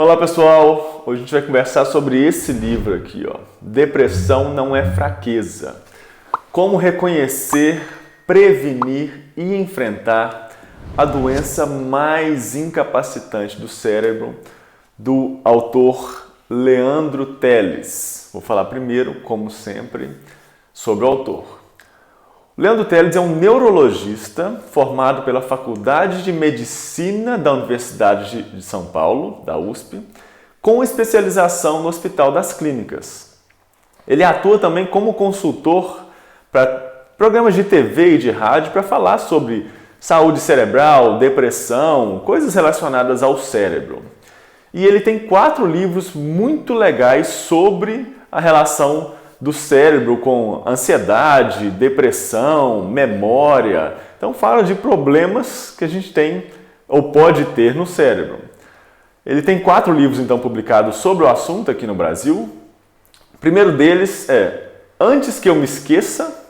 Olá pessoal, hoje a gente vai conversar sobre esse livro aqui, ó. Depressão não é fraqueza. Como reconhecer, prevenir e enfrentar a doença mais incapacitante do cérebro, do autor Leandro Teles. Vou falar primeiro, como sempre, sobre o autor. Leandro Teles é um neurologista formado pela Faculdade de Medicina da Universidade de São Paulo, da USP, com especialização no Hospital das Clínicas. Ele atua também como consultor para programas de TV e de rádio para falar sobre saúde cerebral, depressão, coisas relacionadas ao cérebro. E ele tem 4 livros muito legais sobre a relação do cérebro com ansiedade, depressão, memória. Então fala de problemas que a gente tem ou pode ter no cérebro. Ele tem 4 livros então publicados sobre o assunto aqui no Brasil. O primeiro deles é Antes que eu me esqueça.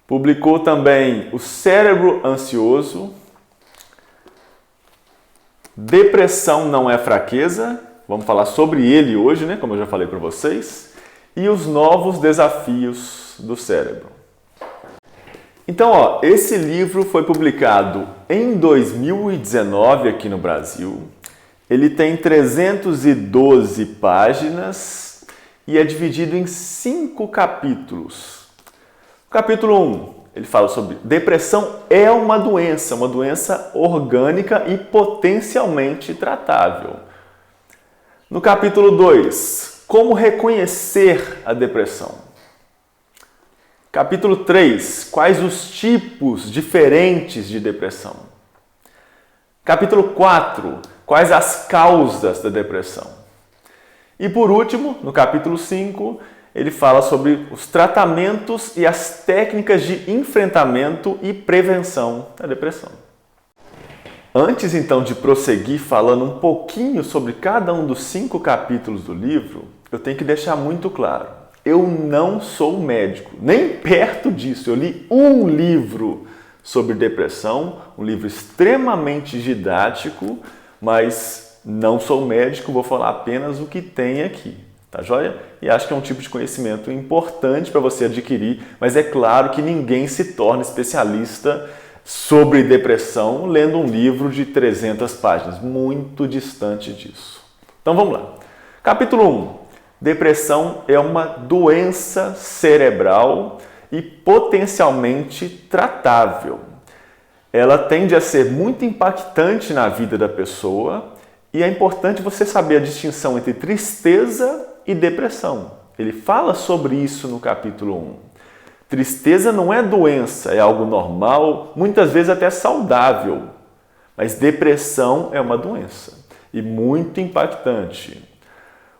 Publicou também O Cérebro Ansioso. Depressão não é fraqueza. Vamos falar sobre ele hoje, né? Como eu já falei para vocês. E os novos desafios do cérebro. Então, ó, esse livro foi publicado em 2019 aqui no Brasil. Ele tem 312 páginas e é dividido em 5 capítulos. Capítulo 1, ele fala sobre depressão é uma doença orgânica e potencialmente tratável. No capítulo 2, como reconhecer a depressão? Capítulo 3. Quais os tipos diferentes de depressão? Capítulo 4. Quais as causas da depressão? E por último, no capítulo 5, ele fala sobre os tratamentos e as técnicas de enfrentamento e prevenção da depressão. Antes então de prosseguir falando um pouquinho sobre cada um dos 5 capítulos do livro, eu tenho que deixar muito claro, eu não sou médico, nem perto disso. Eu li um livro sobre depressão, um livro extremamente didático, mas não sou médico, vou falar apenas o que tem aqui, tá joia? E acho que é um tipo de conhecimento importante para você adquirir, mas é claro que ninguém se torna especialista sobre depressão lendo um livro de 300 páginas, muito distante disso. Então vamos lá. Capítulo 1. Depressão é uma doença cerebral e potencialmente tratável. Ela tende a ser muito impactante na vida da pessoa e é importante você saber a distinção entre tristeza e depressão. Ele fala sobre isso no capítulo 1. Tristeza não é doença, é algo normal, muitas vezes até saudável. Mas depressão é uma doença e muito impactante.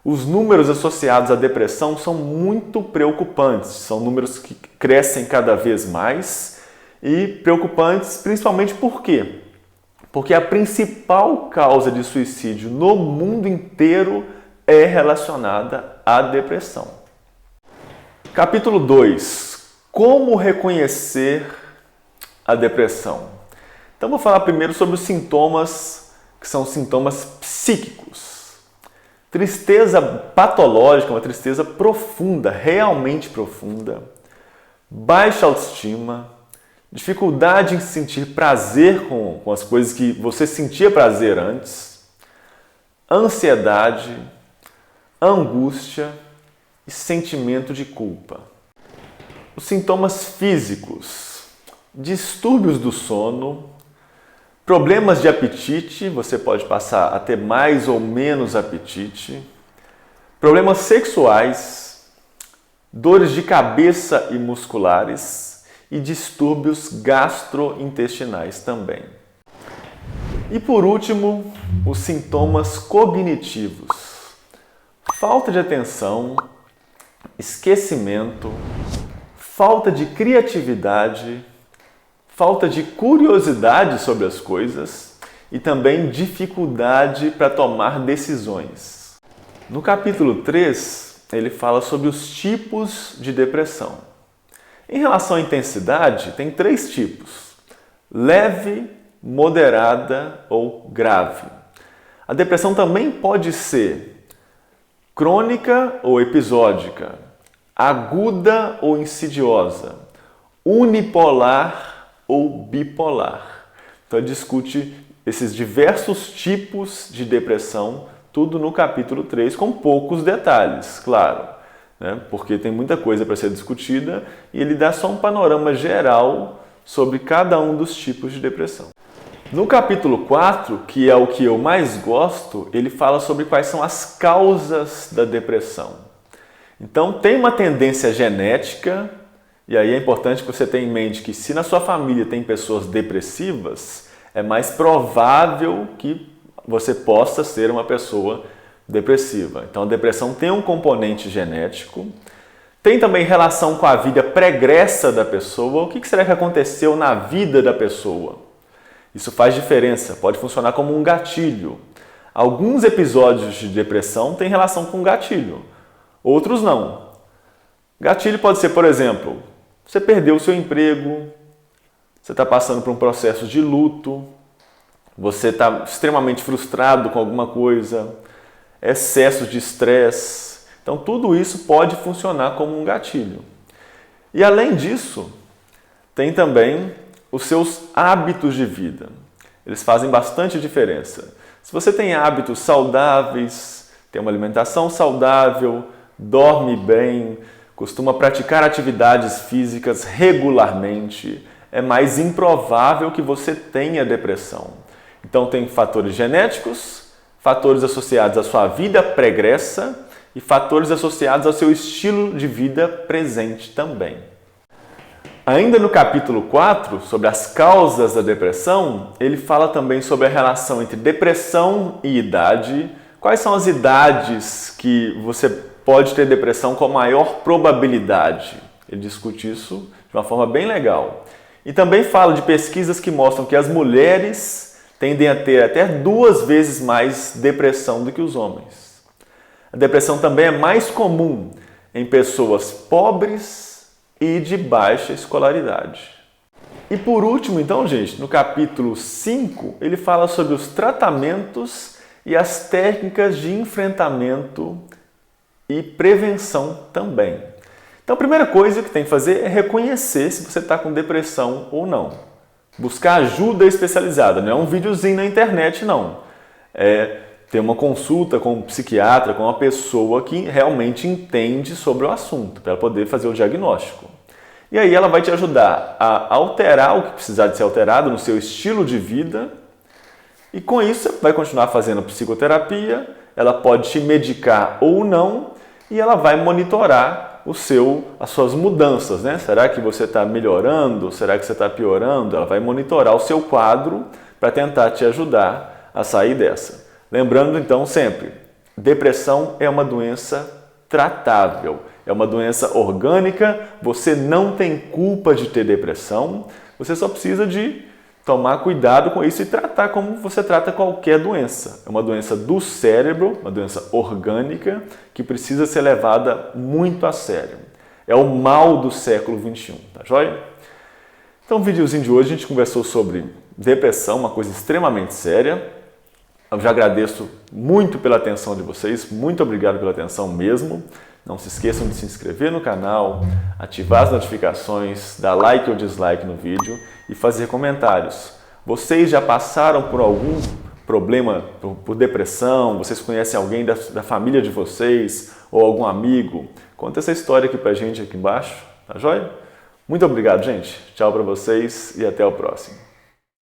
Os números associados à depressão são muito preocupantes, são números que crescem cada vez mais e preocupantes principalmente por quê? Porque a principal causa de suicídio no mundo inteiro é relacionada à depressão. Capítulo 2. Como reconhecer a depressão? Então vou falar primeiro sobre os sintomas que são sintomas psíquicos. Tristeza patológica, uma tristeza profunda, realmente profunda. Baixa autoestima, dificuldade em sentir prazer com as coisas que você sentia prazer antes. Ansiedade, angústia e sentimento de culpa. Os sintomas físicos, distúrbios do sono, problemas de apetite, você pode passar a ter mais ou menos apetite, problemas sexuais, dores de cabeça e musculares e distúrbios gastrointestinais também. E por último, os sintomas cognitivos, falta de atenção, esquecimento, falta de criatividade, falta de curiosidade sobre as coisas e também dificuldade para tomar decisões. No capítulo 3, ele fala sobre os tipos de depressão. Em relação à intensidade, tem 3 tipos: leve, moderada ou grave. A A depressão também pode ser crônica ou episódica, aguda ou insidiosa, unipolar ou bipolar. Então ele discute esses diversos tipos de depressão, tudo no capítulo 3, com poucos detalhes, claro, né? Porque tem muita coisa para ser discutida e ele dá só um panorama geral sobre cada um dos tipos de depressão. No capítulo 4, que é o que eu mais gosto, ele fala sobre quais são as causas da depressão. Então, tem uma tendência genética, e aí é importante que você tenha em mente que se na sua família tem pessoas depressivas, é mais provável que você possa ser uma pessoa depressiva. Então, a depressão tem um componente genético, tem também relação com a vida pregressa da pessoa. O que será que aconteceu na vida da pessoa? Isso faz diferença, pode funcionar como um gatilho. Alguns episódios de depressão têm relação com gatilho, outros não. Gatilho pode ser, por exemplo, você perdeu o seu emprego, você está passando por um processo de luto, você está extremamente frustrado com alguma coisa, excesso de estresse. Então, tudo isso pode funcionar como um gatilho. E além disso, tem também os seus hábitos de vida. Eles fazem bastante diferença. Se você tem hábitos saudáveis, tem uma alimentação saudável, dorme bem, costuma praticar atividades físicas regularmente, é mais improvável que você tenha depressão. Então tem fatores genéticos, fatores associados à sua vida pregressa e fatores associados ao seu estilo de vida presente também. Ainda no capítulo 4, sobre as causas da depressão, ele fala também sobre a relação entre depressão e idade. Quais são as idades que você pode ter depressão com maior probabilidade? Ele discute isso de uma forma bem legal. E também fala de pesquisas que mostram que as mulheres tendem a ter até 2 vezes mais depressão do que os homens. A depressão também é mais comum em pessoas pobres e de baixa escolaridade. E por último, então, gente, no capítulo 5, ele fala sobre os tratamentos e as técnicas de enfrentamento e prevenção também. Então, a primeira coisa que tem que fazer é reconhecer se você está com depressão ou não. Buscar ajuda especializada, não é um videozinho na internet, não. É ter uma consulta com um psiquiatra, com uma pessoa que realmente entende sobre o assunto, para poder fazer o diagnóstico. E aí ela vai te ajudar a alterar o que precisar de ser alterado no seu estilo de vida, e com isso você vai continuar fazendo psicoterapia, ela pode te medicar ou não, e ela vai monitorar as suas mudanças, né? Será que você está melhorando? Será que você está piorando? Ela vai monitorar o seu quadro para tentar te ajudar a sair dessa. Lembrando então sempre, depressão é uma doença tratável, é uma doença orgânica, você não tem culpa de ter depressão, você só precisa de tomar cuidado com isso e tratar como você trata qualquer doença. É uma doença do cérebro, uma doença orgânica que precisa ser levada muito a sério. É o mal do século XXI, tá joia? Então, no videozinho de hoje a gente conversou sobre depressão, uma coisa extremamente séria. Eu já agradeço muito pela atenção de vocês, muito obrigado pela atenção mesmo. Não se esqueçam de se inscrever no canal, ativar as notificações, dar like ou dislike no vídeo e fazer comentários. Vocês já passaram por algum problema, por depressão? Vocês conhecem alguém da família de vocês ou algum amigo? Conta essa história aqui pra gente aqui embaixo, tá joia? Muito obrigado, gente. Tchau pra vocês e até o próximo.